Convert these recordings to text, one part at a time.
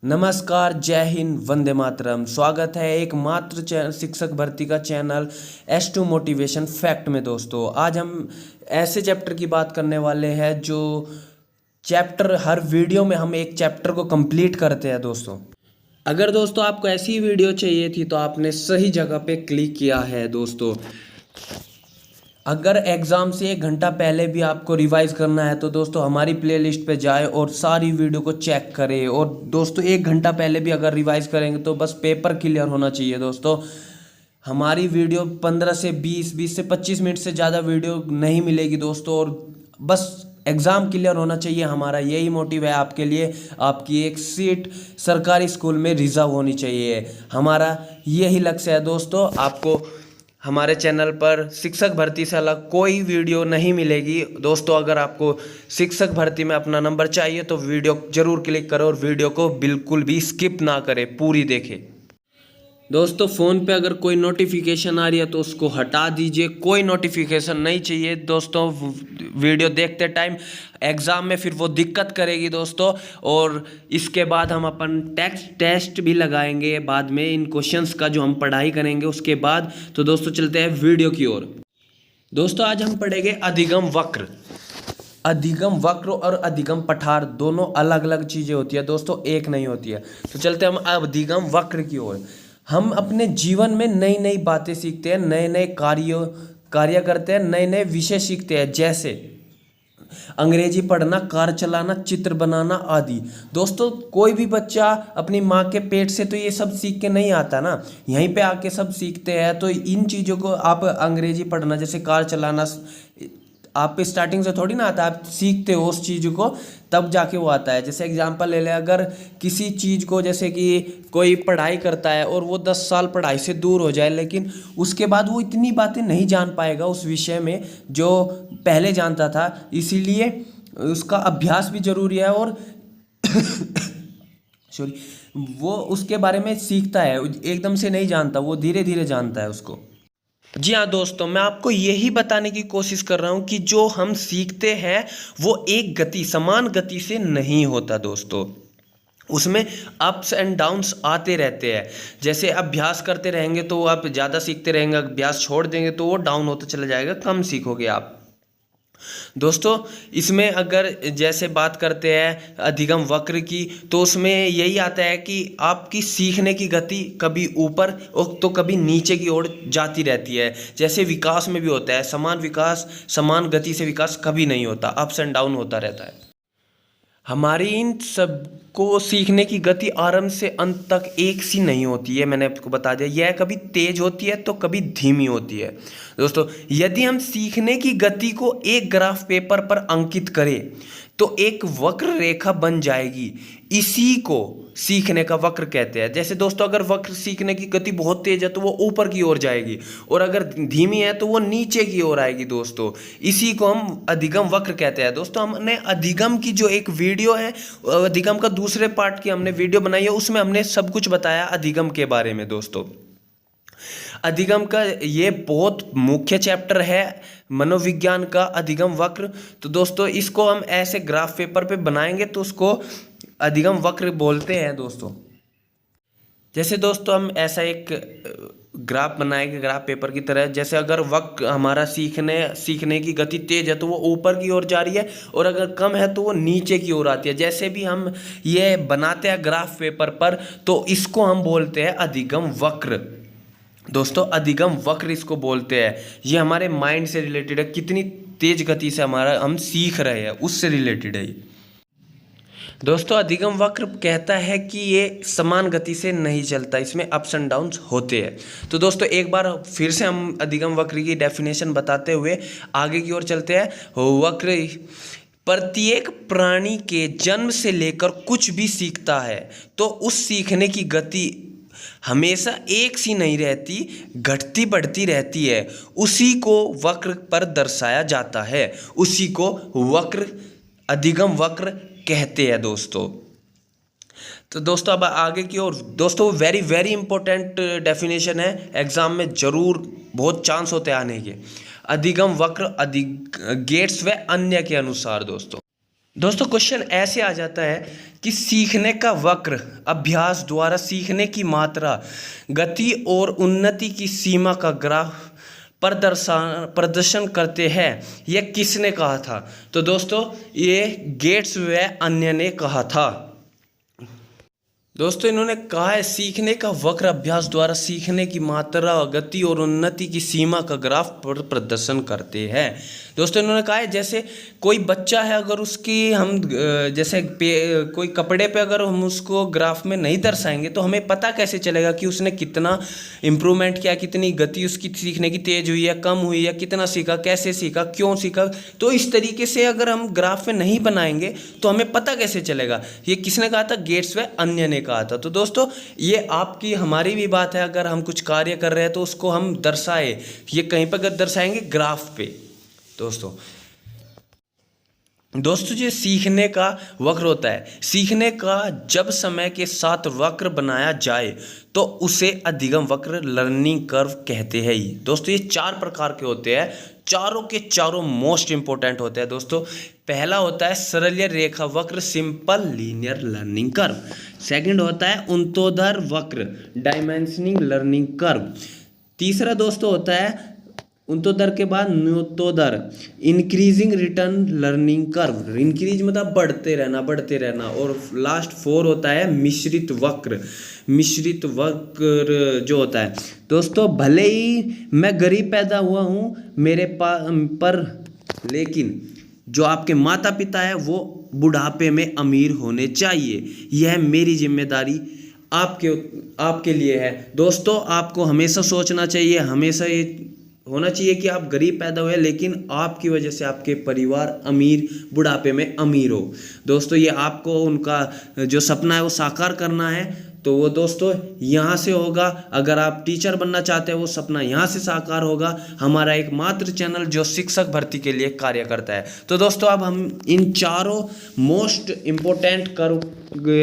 नमस्कार, जय हिंद, वंदे मातरम। स्वागत है एकमात्र शिक्षक भर्ती का चैनल S2 मोटिवेशन फैक्ट में। दोस्तों, आज हम ऐसे चैप्टर की बात करने वाले हैं जो चैप्टर हर वीडियो में हम एक चैप्टर को कंप्लीट करते हैं। दोस्तों, अगर दोस्तों आपको ऐसी वीडियो चाहिए थी तो आपने सही जगह पे क्लिक किया है। दोस्तों, अगर एग्ज़ाम से 1 घंटा पहले भी आपको रिवाइज करना है तो दोस्तों हमारी प्लेलिस्ट पे जाए और सारी वीडियो को चेक करें। और दोस्तों 1 घंटा पहले भी अगर रिवाइज करेंगे तो बस पेपर क्लियर होना चाहिए। दोस्तों, हमारी वीडियो 15 से 20 से 25 मिनट से ज़्यादा वीडियो नहीं मिलेगी दोस्तों, और बस एग्ज़ाम क्लियर होना चाहिए। हमारा यही मोटिव है आपके लिए। आपकी एक सीट सरकारी स्कूल में रिजर्व होनी चाहिए, हमारा यही लक्ष्य है। दोस्तों, आपको हमारे चैनल पर शिक्षक भर्ती से अलग कोई वीडियो नहीं मिलेगी। दोस्तों, अगर आपको शिक्षक भर्ती में अपना नंबर चाहिए तो वीडियो ज़रूर क्लिक करो और वीडियो को बिल्कुल भी स्किप ना करें, पूरी देखें। दोस्तों, फ़ोन पे अगर कोई नोटिफिकेशन आ रही है तो उसको हटा दीजिए, कोई नोटिफिकेशन नहीं चाहिए। दोस्तों, वीडियो देखते टाइम एग्ज़ाम में फिर वो दिक्कत करेगी दोस्तों। और इसके बाद हम अपन टेस्ट भी लगाएंगे बाद में इन क्वेश्चंस का जो हम पढ़ाई करेंगे उसके बाद। तो दोस्तों, चलते हैं वीडियो की ओर। दोस्तों, आज हम पढ़ेंगे अधिगम वक्र। अधिगम वक्र और अधिगम पठार दोनों अलग अलग चीज़ें होती है दोस्तों, एक नहीं होती है। तो चलते हम अधिगम वक्र की ओर। हम अपने जीवन में नई नई बातें सीखते हैं, नए नए कार्य करते हैं, नए नए विषय सीखते हैं, जैसे अंग्रेजी पढ़ना, कार चलाना, चित्र बनाना आदि। दोस्तों, कोई भी बच्चा अपनी माँ के पेट से तो ये सब सीख के नहीं आता ना, यहीं पे आके सब सीखते हैं। तो इन चीज़ों को आप अंग्रेजी पढ़ना, जैसे कार चलाना, आप स्टार्टिंग से थोड़ी ना आता, आप सीखते हो उस चीज़ को तब जाके वो आता है। जैसे एग्जांपल ले ले, अगर किसी चीज़ को, जैसे कि कोई पढ़ाई करता है और वो 10 साल पढ़ाई से दूर हो जाए, लेकिन उसके बाद वो इतनी बातें नहीं जान पाएगा उस विषय में जो पहले जानता था। इसीलिए उसका अभ्यास भी ज़रूरी है और सॉरी, वो उसके बारे में सीखता है, एकदम से नहीं जानता, वो धीरे धीरे जानता है उसको। जी हाँ दोस्तों, मैं आपको यही बताने की कोशिश कर रहा हूँ कि जो हम सीखते हैं वो एक गति, समान गति से नहीं होता दोस्तों। उसमें अप्स एंड डाउन्स आते रहते हैं। जैसे अभ्यास करते रहेंगे तो आप ज़्यादा सीखते रहेंगे, अभ्यास छोड़ देंगे तो वो डाउन होता चला जाएगा, कम सीखोगे आप। दोस्तों, इसमें अगर जैसे बात करते हैं अधिगम वक्र की, तो उसमें यही आता है कि आपकी सीखने की गति कभी ऊपर और तो कभी नीचे की ओर जाती रहती है। जैसे विकास में भी होता है, समान विकास, समान गति से विकास कभी नहीं होता, अप्स एंड डाउन होता रहता है। हमारी इन सब को सीखने की गति आरंभ से अंत तक एक सी नहीं होती है, मैंने आपको बता दिया। यह कभी तेज होती है तो कभी धीमी होती है। दोस्तों, यदि हम सीखने की गति को एक ग्राफ पेपर पर अंकित करें तो एक वक्र रेखा बन जाएगी। इसी को सीखने का वक्र कहते हैं। जैसे दोस्तों, अगर वक्र सीखने की गति बहुत तेज है तो वो ऊपर की ओर जाएगी, और अगर धीमी है तो वो नीचे की ओर आएगी दोस्तों। इसी को हम अधिगम वक्र कहते हैं। दोस्तों, हमने अधिगम की जो एक वीडियो है, अधिगम का दूसरे पार्ट की हमने वीडियो बनाई है, उसमें हमने सब कुछ बताया अधिगम के बारे में। दोस्तों, अधिगम का ये बहुत मुख्य चैप्टर है मनोविज्ञान का, अधिगम वक्र। तो दोस्तों, इसको हम ऐसे ग्राफ पेपर पे बनाएंगे तो उसको अधिगम वक्र बोलते हैं दोस्तों। जैसे दोस्तों, हम ऐसा एक ग्राफ बनाएंगे ग्राफ पेपर की तरह। जैसे अगर वक्र हमारा सीखने की गति तेज है तो वो ऊपर की ओर जा रही है, और अगर कम है तो वो नीचे की ओर आती है। जैसे भी हम ये बनाते हैं ग्राफ पेपर पर, तो इसको हम बोलते हैं अधिगम वक्र। दोस्तों, अधिगम वक्र इसको बोलते हैं। ये हमारे माइंड से रिलेटेड है, कितनी तेज गति से हम सीख रहे हैं उससे रिलेटेड है। दोस्तों, अधिगम वक्र कहता है कि ये समान गति से नहीं चलता, इसमें अप्स एंड डाउन्स होते हैं। तो दोस्तों, एक बार फिर से हम अधिगम वक्र की डेफिनेशन बताते हुए आगे की ओर चलते हैं। वक्र प्रत्येक प्राणी के जन्म से लेकर कुछ भी सीखता है तो उस सीखने की गति हमेशा एक सी नहीं रहती, घटती बढ़ती रहती है। उसी को वक्र पर दर्शाया जाता है, उसी को वक्र, अधिगम वक्र कहते हैं दोस्तों। तो दोस्तों, अब आगे की ओर। दोस्तों, वेरी वेरी इंपॉर्टेंट डेफिनेशन है, एग्जाम में जरूर बहुत चांस होते हैं आने के। अधिगम वक्र गेट्स व अन्य के अनुसार। दोस्तों, दोस्तों क्वेश्चन ऐसे आ जाता है कि सीखने का वक्र अभ्यास द्वारा सीखने की मात्रा, गति और उन्नति की सीमा का ग्राफ प्रदर्शन करते हैं, यह किसने कहा था? तो दोस्तों ये गेट्स व अन्य ने कहा था। दोस्तों इन्होंने कहा है सीखने का वक्र अभ्यास द्वारा सीखने की मात्रा, गति और उन्नति की सीमा का ग्राफ पर प्रदर्शन करते हैं। दोस्तों इन्होंने कहा है जैसे कोई बच्चा है, अगर उसकी हम जैसे कोई कपड़े पे अगर हम उसको ग्राफ में नहीं दर्शाएंगे तो हमें पता कैसे चलेगा कि उसने कितना इम्प्रूवमेंट किया, कितनी गति उसकी सीखने की तेज हुई है, कम हुई है, कितना सीखा, कैसे सीखा, क्यों सीखा। तो इस तरीके से अगर हम ग्राफ में नहीं बनाएंगे तो हमें पता कैसे चलेगा? ये किसने कहा था? गेट्स व अन्य ने कहा था। तो दोस्तों ये आपकी हमारी भी बात है, अगर हम कुछ कार्य कर रहे हैं तो उसको हम दर्शाए, ये कहीं पर दर्शाएंगे ग्राफ पे। दोस्तों जो सीखने का वक्र होता है, सीखने का जब समय के साथ वक्र बनाया जाए तो उसे अधिगम वक्र, लर्निंग कर्व कहते हैं। ही दोस्तों ये 4 प्रकार के होते हैं, चारों के चारों मोस्ट इंपॉर्टेंट होते हैं। दोस्तों पहला होता है सरल रेखा वक्र, simple linear learning curve. Second होता है उन्तोदर वक्र, डायमेंशनिंग लर्निंग कर्व। तीसरा दोस्तों होता है उन्तोदर के बाद न्यूतोदर, increasing return learning curve. Increase मतलब बढ़ते रहना। और लास्ट 4 होता है मिश्रित वक्र। मिश्रित वक्र जो होता है दोस्तों, भले ही मैं गरीब पैदा हुआ हूँ मेरे पर, लेकिन जो आपके माता पिता है वो बुढ़ापे में अमीर होने चाहिए। यह मेरी जिम्मेदारी आपके लिए है। दोस्तों आपको हमेशा सोचना चाहिए, हमेशा ये होना चाहिए कि आप गरीब पैदा हुए लेकिन आपकी वजह से आपके परिवार अमीर, बुढ़ापे में अमीर हो। दोस्तों ये आपको उनका जो सपना है वो साकार करना है, तो वो दोस्तों यहाँ से होगा। अगर आप टीचर बनना चाहते हैं वो सपना यहाँ से साकार होगा। हमारा एक मात्र चैनल जो शिक्षक भर्ती के लिए कार्य करता है। तो दोस्तों अब हम इन चारों मोस्ट इम्पोर्टेंट कर्व,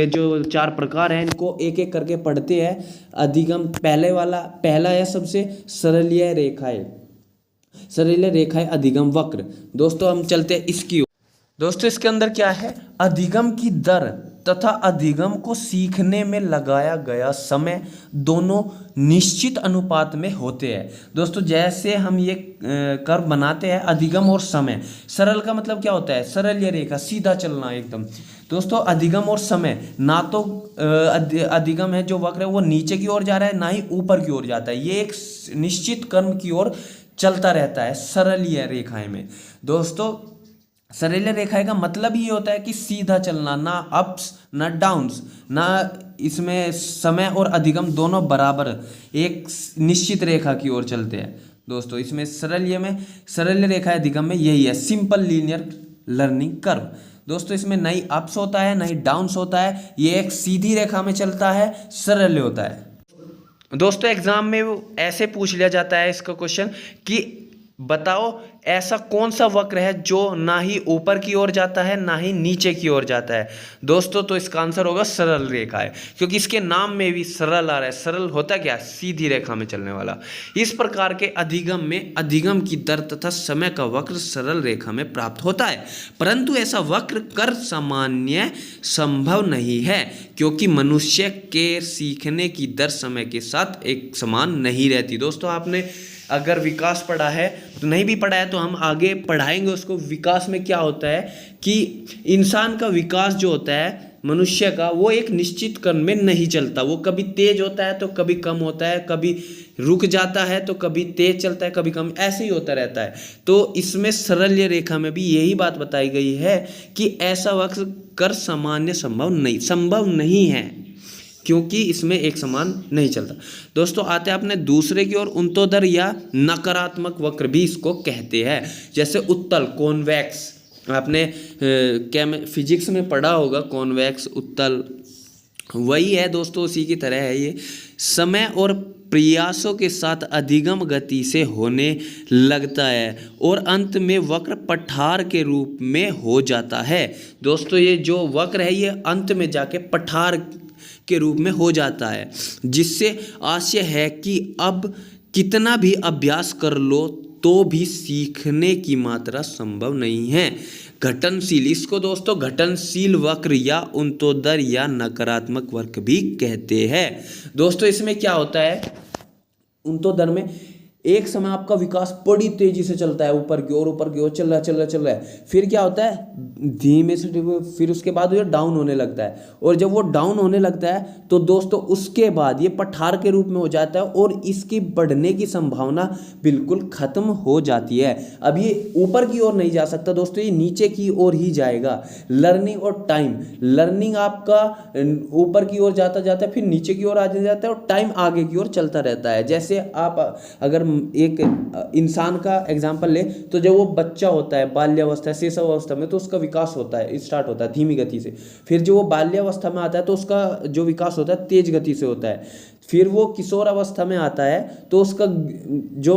जो 4 प्रकार हैं, इनको एक एक करके पढ़ते हैं। अधिगम पहला है सबसे सरलीय रेखाएं अधिगम वक्र। दोस्तों हम चलते हैं इसकी। दोस्तों इसके अंदर क्या है? अधिगम की दर तथा अधिगम को सीखने में लगाया गया समय दोनों निश्चित अनुपात में होते हैं। दोस्तों जैसे हम ये कर्व बनाते हैं, अधिगम और समय। सरल का मतलब क्या होता है? सरल रेखा, सीधा चलना एकदम। दोस्तों अधिगम और समय, ना तो अधिगम है जो वक्र है वो नीचे की ओर जा रहा है, ना ही ऊपर की ओर जाता है। ये एक निश्चित क्रम की ओर चलता रहता है सरलीय रेखाएं में। दोस्तों सरल रेखाएं का मतलब ये होता है कि सीधा चलना, ना अप्स ना डाउन्स, ना इसमें समय और अधिगम दोनों बराबर एक निश्चित रेखा की ओर चलते हैं। दोस्तों इसमें सरल रेखा अधिगम में यही है, सिंपल लीनियर लर्निंग कर्व। दोस्तों इसमें ना ही अप्स होता है ना ही डाउन्स होता है, ये एक सीधी रेखा में चलता है, सरल होता है। दोस्तों एग्जाम में ऐसे पूछ लिया जाता है इसका क्वेश्चन कि बताओ ऐसा कौन सा वक्र है जो ना ही ऊपर की ओर जाता है ना ही नीचे की ओर जाता है। दोस्तों तो इसका आंसर होगा सरल रेखा है, क्योंकि इसके नाम में भी सरल आ रहा है। सरल होता क्या? सीधी रेखा में चलने वाला। इस प्रकार के अधिगम में अधिगम की दर तथा समय का वक्र सरल रेखा में प्राप्त होता है, परंतु ऐसा वक्र कर सामान्य संभव नहीं है, क्योंकि मनुष्य के सीखने की दर समय के साथ एक समान नहीं रहती। दोस्तों आपने अगर विकास पढ़ा है तो नहीं भी पढ़ा है तो हम आगे पढ़ाएंगे उसको। विकास में क्या होता है कि इंसान का विकास जो होता है मनुष्य का, वो एक निश्चित क्रम में नहीं चलता। वो कभी तेज होता है तो कभी कम होता है, कभी रुक जाता है तो कभी तेज चलता है, कभी कम, ऐसे ही होता रहता है। तो इसमें सरल रेखा में भी यही बात बताई गई है कि ऐसा वक्र कर सामान्य संभव नहीं है, क्योंकि इसमें एक समान नहीं चलता। दोस्तों आते हैं अपने दूसरे की ओर, उन्तोदर या नकारात्मक वक्र भी इसको कहते हैं। जैसे उत्तल, कॉन्वेक्स, आपने फिजिक्स में पढ़ा होगा, कॉन्वेक्स उत्तल वही है दोस्तों, उसी की तरह है ये। समय और प्रयासों के साथ अधिगम गति से होने लगता है और अंत में वक्र पठार के रूप में हो जाता है। दोस्तों ये जो वक्र है ये अंत में जाके पठार के रूप में हो जाता है, जिससे आशय है कि अब कितना भी अभ्यास कर लो तो भी सीखने की मात्रा संभव नहीं है। घटनशील, इसको दोस्तों घटनशील वक्र या उन्नतोदर या नकारात्मक वक्र भी कहते हैं। दोस्तों इसमें क्या होता है, उन्नतोदर में एक समय आपका विकास बड़ी तेजी से चलता है, ऊपर की ओर चल रहा है। फिर क्या होता है, धीमे से फिर उसके बाद ये डाउन होने लगता है, और जब वो डाउन होने लगता है तो दोस्तों उसके बाद ये पठार के रूप में हो जाता है और इसकी बढ़ने की संभावना बिल्कुल खत्म हो जाती है। अब ये ऊपर की ओर नहीं जा सकता दोस्तों, ये नीचे की ओर ही जाएगा। लर्निंग और टाइम, लर्निंग आपका ऊपर की ओर जाता जाता है, फिर नीचे की ओर आ जाता है, और टाइम आगे की ओर चलता रहता है। जैसे आप अगर एक इंसान का एग्जांपल ले तो जब वो बच्चा होता है बाल्यावस्था शिशुअवस्था में, तो उसका विकास होता है, स्टार्ट होता है धीमी गति से। फिर जो वो बाल्यावस्था में आता है तो उसका जो विकास होता है तेज गति से होता है। फिर वो किशोर अवस्था में आता है तो उसका जो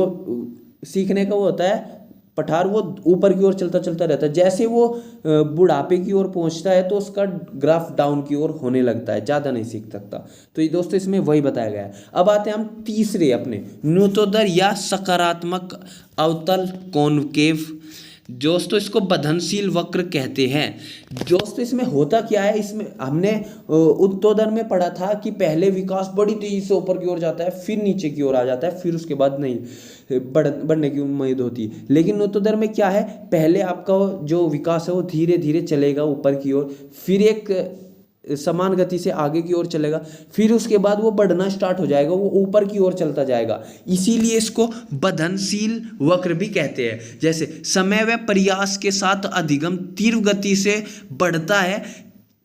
सीखने का वो होता है पठार, वो ऊपर की ओर चलता चलता रहता है। जैसे वो बुढ़ापे की ओर पहुंचता है तो उसका ग्राफ डाउन की ओर होने लगता है, ज़्यादा नहीं सीख सकता। तो ये दोस्तों इसमें वही बताया गया है। अब आते हैं हम तीसरे अपने न्यूनतोदर या सकारात्मक अवतल कॉनकेव। दोस्तों इसको बंधनशील वक्र कहते हैं। दोस्तों इसमें होता क्या है, इसमें हमने उत्तोदर में पढ़ा था कि पहले विकास बड़ी तेजी से ऊपर की ओर जाता है, फिर नीचे की ओर आ जाता है, फिर उसके बाद नहीं बढ़ने की उम्मीद होती है। लेकिन उत्तोदर में क्या है, पहले आपका जो विकास है वो धीरे धीरे चलेगा ऊपर की ओर, फिर एक समान गति से आगे की ओर चलेगा, फिर उसके बाद वो बढ़ना स्टार्ट हो जाएगा, वो ऊपर की ओर चलता जाएगा। इसीलिए इसको बंधनशील वक्र भी कहते हैं। जैसे समय व प्रयास के साथ अधिगम तीव्र गति से बढ़ता है,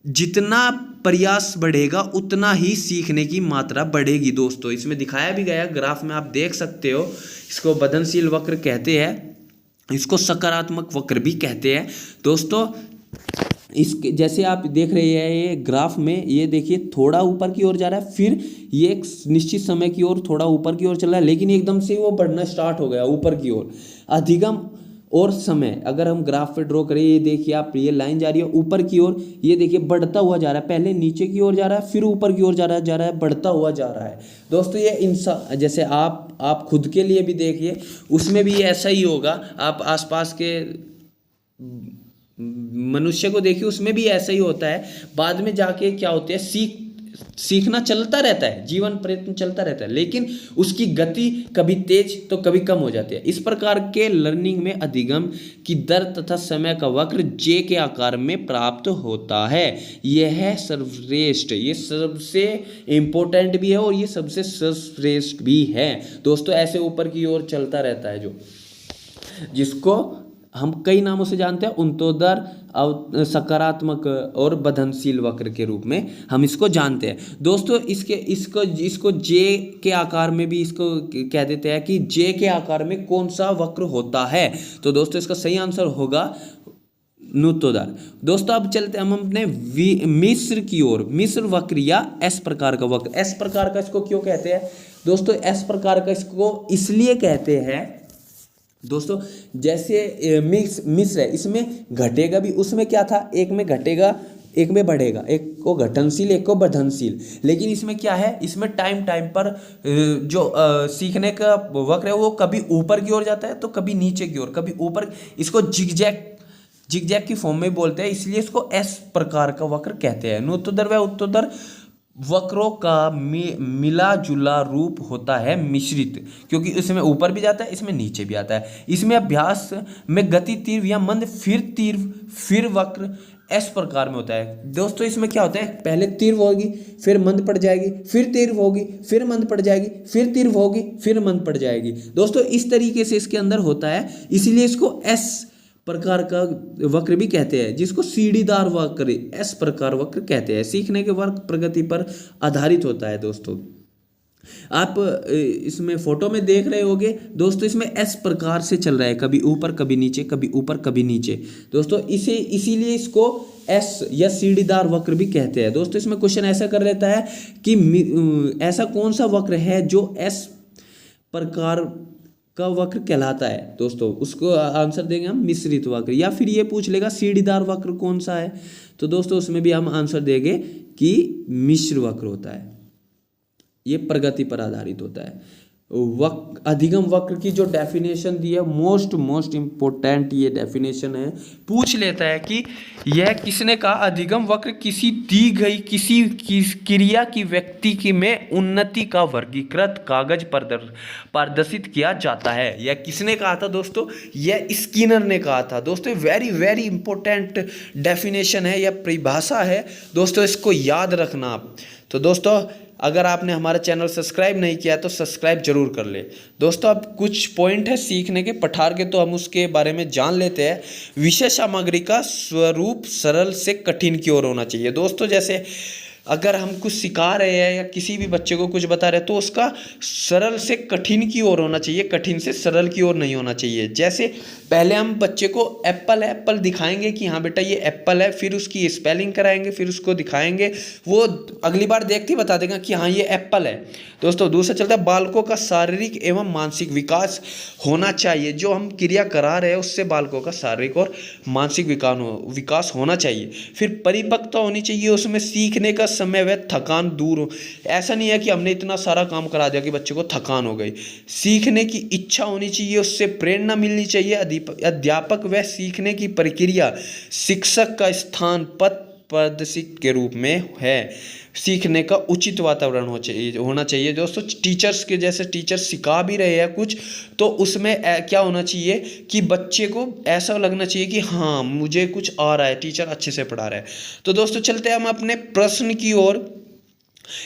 जितना प्रयास बढ़ेगा उतना ही सीखने की मात्रा बढ़ेगी। दोस्तों इसमें दिखाया भी गया, ग्राफ में आप देख सकते हो। इसको बंधनशील वक्र कहते हैं, इसको सकारात्मक वक्र भी कहते हैं। दोस्तों इसके जैसे आप देख रहे हैं ये ग्राफ में, ये देखिए थोड़ा ऊपर की ओर जा रहा है, फिर ये एक निश्चित समय की ओर थोड़ा ऊपर की ओर चल रहा है, लेकिन एकदम से वो बढ़ना स्टार्ट हो गया ऊपर की ओर। अधिगम और समय अगर हम ग्राफ पे ड्रॉ करें, ये देखिए आप, ये लाइन जा रही है ऊपर की ओर, ये देखिए बढ़ता हुआ जा रहा है, पहले नीचे की ओर जा रहा है, फिर ऊपर की ओर जा रहा है, बढ़ता हुआ जा रहा है। दोस्तों ये इंसान, जैसे आप खुद के लिए भी देखिए, उसमें भी ऐसा ही होगा। आप आसपास के मनुष्य को देखिए, उसमें भी ऐसा ही होता है। बाद में जाके क्या होता है, सीखना चलता रहता है, जीवन प्रयत्न चलता रहता है, लेकिन उसकी गति कभी तेज तो कभी कम हो जाती है। इस प्रकार के लर्निंग में अधिगम की दर तथा समय का वक्र जे के आकार में प्राप्त होता है। यह सर्वश्रेष्ठ, ये सबसे इम्पोर्टेंट भी है और ये सबसे सर्वश्रेष्ठ भी है। दोस्तों ऐसे ऊपर की ओर चलता रहता है, जो जिसको हम कई नामों से जानते हैं, उन्नतोदर, सकारात्मक और बंधनशील वक्र के रूप में हम इसको जानते हैं। दोस्तों इसको जे के आकार में भी इसको कह देते हैं कि जे के आकार में कौन सा वक्र होता है। तो दोस्तों इसका सही आंसर होगा न्यूनतोदर। दोस्तों अब चलते हम अपने मिस्र की ओर, मिस्र वक्र या एस प्रकार का वक्र। एस प्रकार का इसको क्यों कहते हैं दोस्तों, एस प्रकार का इसको इसलिए कहते हैं दोस्तों, जैसे मिस्र है, इसमें घटेगा भी, उसमें क्या था, एक में घटेगा एक में बढ़ेगा, एक को घटनशील एक को बंधनशील। लेकिन इसमें क्या है, इसमें टाइम पर जो सीखने का वक्र है वो कभी ऊपर की ओर जाता है तो कभी नीचे की ओर, कभी ऊपर। इसको जिगजैग की फॉर्म में बोलते हैं, इसलिए इसको एस प्रकार का वक्र कहते हैं। न्यूनतोदर व उत्तोदर वक्रों का मिला जुला रूप होता है मिश्रित, क्योंकि इसमें ऊपर भी जाता है, इसमें नीचे भी आता है। इसमें अभ्यास में गति तीव्र या मंद, फिर तीव्र, फिर वक्र एस प्रकार में होता है। दोस्तों इसमें क्या होता है, पहले तीव्र होगी, फिर मंद पड़ जाएगी, फिर तीव्र होगी, फिर मंद पड़ जाएगी, फिर तीव्र होगी, फिर मंद पड़ जाएगी। दोस्तों इस तरीके से इसके अंदर होता है, इसीलिए इसको एस प्रकार का वक्र भी कहते हैं, जिसको सीढ़ीदार वक्र, एस प्रकार वक्र कहते हैं। सीखने के वक्र प्रगति पर आधारित होता है। दोस्तों आप इसमें फोटो में देख रहे होंगे दोस्तों, इसमें एस प्रकार से चल रहा है, कभी ऊपर कभी नीचे, कभी ऊपर कभी नीचे। दोस्तों इसीलिए इसको एस या सीढ़ीदार वक्र भी कहते हैं। दोस्तों इसमें क्वेश्चन ऐसा कर रहता है कि ऐसा कौन सा वक्र है जो एस प्रकार का वक्र कहलाता है। दोस्तों उसको आंसर देंगे हम मिश्रित वक्र, या फिर ये पूछ लेगा सीढ़ीदार वक्र कौन सा है, तो दोस्तों उसमें भी हम आंसर देंगे कि मिश्र वक्र होता है, ये प्रगति पर आधारित होता है। अधिगम वक्र की जो डेफिनेशन दी है, मोस्ट इम्पोर्टेंट ये डेफिनेशन है। पूछ लेता है कि यह किसने कहा, अधिगम वक्र किसी दी गई किसी क्रिया की व्यक्ति की में उन्नति का वर्गीकृत कागज प्रदर्शित किया जाता है। यह किसने कहा था दोस्तों, यह स्किनर ने कहा था। दोस्तों वेरी वेरी इंपॉर्टेंट डेफिनेशन है, यह परिभाषा है दोस्तों, इसको याद रखना आप। तो दोस्तों अगर आपने हमारा चैनल सब्सक्राइब नहीं किया तो सब्सक्राइब जरूर कर ले। दोस्तों अब कुछ पॉइंट है सीखने के पठार के, तो हम उसके बारे में जान लेते हैं। विषय सामग्री का स्वरूप सरल से कठिन की ओर होना चाहिए। दोस्तों जैसे अगर हम कुछ सिखा रहे हैं या किसी भी बच्चे को कुछ बता रहे हैं तो उसका सरल से कठिन की ओर होना चाहिए, कठिन से सरल की ओर नहीं होना चाहिए। जैसे पहले हम बच्चे को एप्पल दिखाएंगे कि हाँ बेटा ये एप्पल है, फिर उसकी स्पेलिंग कराएंगे, फिर उसको दिखाएंगे, वो अगली बार देखते ही बता देगा कि हाँ ये एप्पल है। दोस्तों दूसरा चलता है बालकों का शारीरिक एवं मानसिक विकास होना चाहिए। जो हम क्रिया करा रहे हैं उससे बालकों का शारीरिक और मानसिक विकास होना चाहिए। फिर परिपक्वता होनी चाहिए, उसमें सीखने का समय व थकान दूर हो। ऐसा नहीं है कि हमने इतना सारा काम करा दिया कि बच्चे को थकान हो गई। सीखने की इच्छा होनी चाहिए, उससे प्रेरणा मिलनी चाहिए। अध्यापक व सीखने की प्रक्रिया शिक्षक का स्थान पथ प्रदर्शित के रूप में है। सीखने का उचित वातावरण होना चाहिए दोस्तों। टीचर्स के जैसे टीचर सिखा भी रहे हैं कुछ, तो उसमें क्या होना चाहिए कि बच्चे को ऐसा लगना चाहिए कि हाँ मुझे कुछ आ रहा है, टीचर अच्छे से पढ़ा रहा है। तो दोस्तों चलते हैं हम अपने प्रश्न की ओर।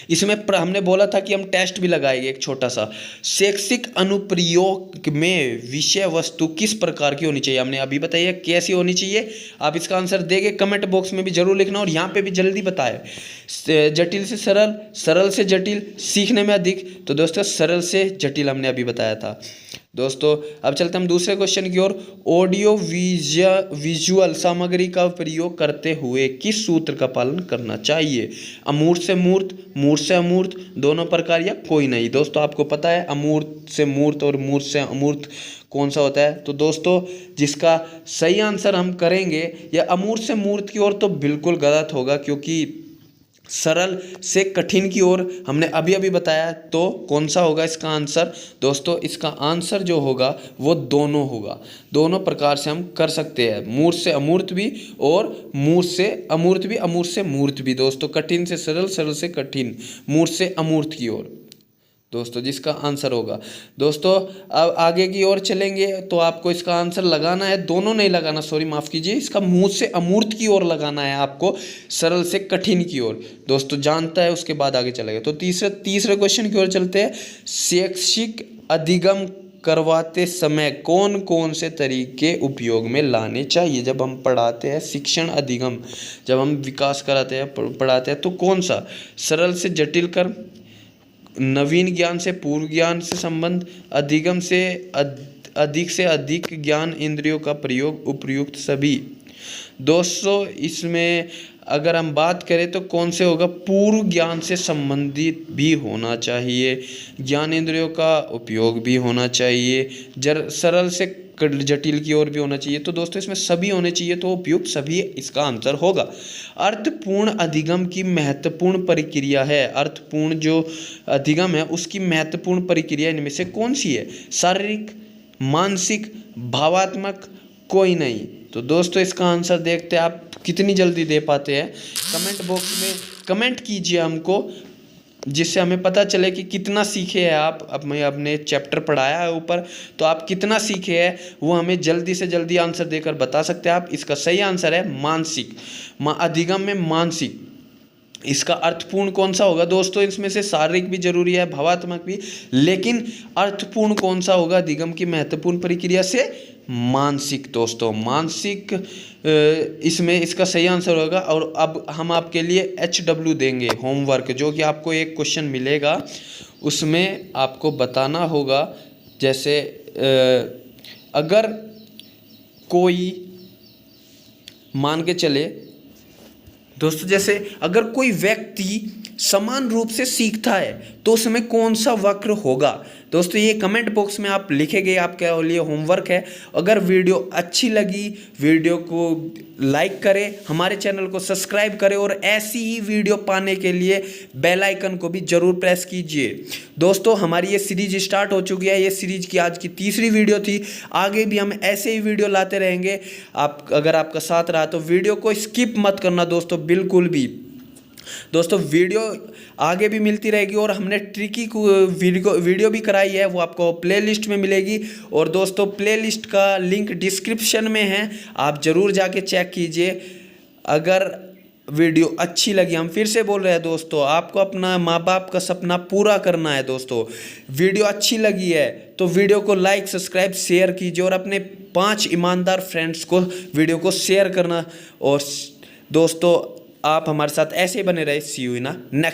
इसमें हमने बोला था कि हम टेस्ट भी लगाएंगे एक छोटा सा। शैक्षिक अनुप्रयोग में विषय वस्तु किस प्रकार की होनी चाहिए, हमने अभी बताइए कैसी होनी चाहिए। आप इसका आंसर देंगे कमेंट बॉक्स में भी जरूर लिखना, और यहाँ पे भी जल्दी बताए। जटिल से सरल, सरल से जटिल, सीखने में अधिक। तो दोस्तों सरल से जटिल हमने अभी बताया था। दोस्तों अब चलते हम दूसरे क्वेश्चन की ओर। ऑडियो विजुअल सामग्री का प्रयोग करते हुए किस सूत्र का पालन करना चाहिए। अमूर्त से मूर्त, मूर्त से अमूर्त, दोनों प्रकार, या कोई नहीं। दोस्तों आपको पता है अमूर्त से मूर्त और मूर्त से अमूर्त कौन सा होता है। तो दोस्तों जिसका सही आंसर हम करेंगे या अमूर्त से मूर्त की ओर, तो बिल्कुल गलत होगा, क्योंकि सरल से कठिन की ओर हमने अभी अभी बताया। तो कौन सा होगा इसका आंसर। दोस्तों इसका आंसर जो होगा वो दोनों होगा। दोनों प्रकार से हम कर सकते हैं, मूर्त से अमूर्त भी और मूर्त से अमूर्त भी, अमूर्त से मूर्त भी। दोस्तों कठिन से सरल, सरल से कठिन, मूर्त से अमूर्त की ओर दोस्तों जिसका आंसर होगा। दोस्तों अब आगे की ओर चलेंगे, तो आपको इसका आंसर लगाना है, दोनों नहीं लगाना, सॉरी माफ़ कीजिए, इसका मूर्त से अमूर्त की ओर लगाना है आपको, सरल से कठिन की ओर। दोस्तों जानता है उसके बाद आगे चलेगा। तो तीसरे क्वेश्चन की ओर चलते हैं। शैक्षिक अधिगम करवाते समय कौन कौन से तरीके उपयोग में लाने चाहिए। जब हम पढ़ाते हैं शिक्षण अधिगम, जब हम विकास कराते हैं पढ़ाते हैं, तो कौन सा, सरल से जटिल कर्म, नवीन ज्ञान से पूर्व ज्ञान से संबंध, अधिगम से अधिक से अधिक ज्ञान, इंद्रियों का प्रयोग, उपयुक्त सभी। दोस्तों इसमें अगर हम बात करें तो कौन से होगा, पूर्व ज्ञान से संबंधित भी होना चाहिए, ज्ञान इंद्रियों का उपयोग भी होना चाहिए, सरल से जटिल की ओर भी होना चाहिए। तो दोस्तों इसमें सभी होने चाहिए, तो उपयुक्त सभी इसका आंसर होगा। अर्थपूर्ण अधिगम की महत्वपूर्ण प्रक्रिया है। अर्थपूर्ण जो अधिगम है उसकी महत्वपूर्ण प्रक्रिया इनमें से कौन सी है। शारीरिक, मानसिक, भावात्मक, कोई नहीं। तो दोस्तों इसका आंसर देखते हैं आप कितनी जल्दी दे पाते हैं। कमेंट बॉक्स में कमेंट कीजिए हमको, जिससे हमें पता चले कि कितना सीखे हैं आप। अब मैं अपने चैप्टर पढ़ाया है ऊपर, तो आप कितना सीखे हैं वो हमें जल्दी से जल्दी आंसर देकर बता सकते हैं आप। इसका सही आंसर है मानसिक, अधिगम में मानसिक। इसका अर्थपूर्ण कौन सा होगा। दोस्तों इसमें से शारीरिक भी जरूरी है, भावात्मक भी, लेकिन अर्थपूर्ण कौन सा होगा अधिगम की महत्वपूर्ण प्रक्रिया से, मानसिक। दोस्तों मानसिक इसमें इसका सही आंसर होगा। और अब हम आपके लिए HW देंगे होमवर्क, जो कि आपको एक क्वेश्चन मिलेगा, उसमें आपको बताना होगा। जैसे अगर कोई मान के चले दोस्तों, जैसे अगर कोई व्यक्ति समान रूप से सीखता है तो उसमें कौन सा वक्र होगा। दोस्तों ये कमेंट बॉक्स में आप लिखेंगे, आपके लिए होमवर्क है। अगर वीडियो अच्छी लगी, वीडियो को लाइक करें, हमारे चैनल को सब्सक्राइब करें और ऐसी ही वीडियो पाने के लिए बेल आइकन को भी जरूर प्रेस कीजिए। दोस्तों हमारी ये सीरीज स्टार्ट हो चुकी है, ये सीरीज की आज की तीसरी वीडियो थी। आगे भी हम ऐसे ही वीडियो लाते रहेंगे। आप अगर आपका साथ रहा तो वीडियो को स्किप मत करना दोस्तों, बिल्कुल भी। दोस्तों वीडियो आगे भी मिलती रहेगी और हमने ट्रिकी वीडियो भी कराई है, वो आपको प्लेलिस्ट में मिलेगी। और दोस्तों प्लेलिस्ट का लिंक डिस्क्रिप्शन में है, आप ज़रूर जाके चेक कीजिए। अगर वीडियो अच्छी लगी, हम फिर से बोल रहे हैं दोस्तों, आपको अपना माँ बाप का सपना पूरा करना है। दोस्तों वीडियो अच्छी लगी है तो वीडियो को लाइक, सब्सक्राइब, शेयर कीजिए और अपने 5 ईमानदार फ्रेंड्स को वीडियो को शेयर करना। और दोस्तों आप हमारे साथ ऐसे ही बने रहे। सी यू इन नेक्स्ट।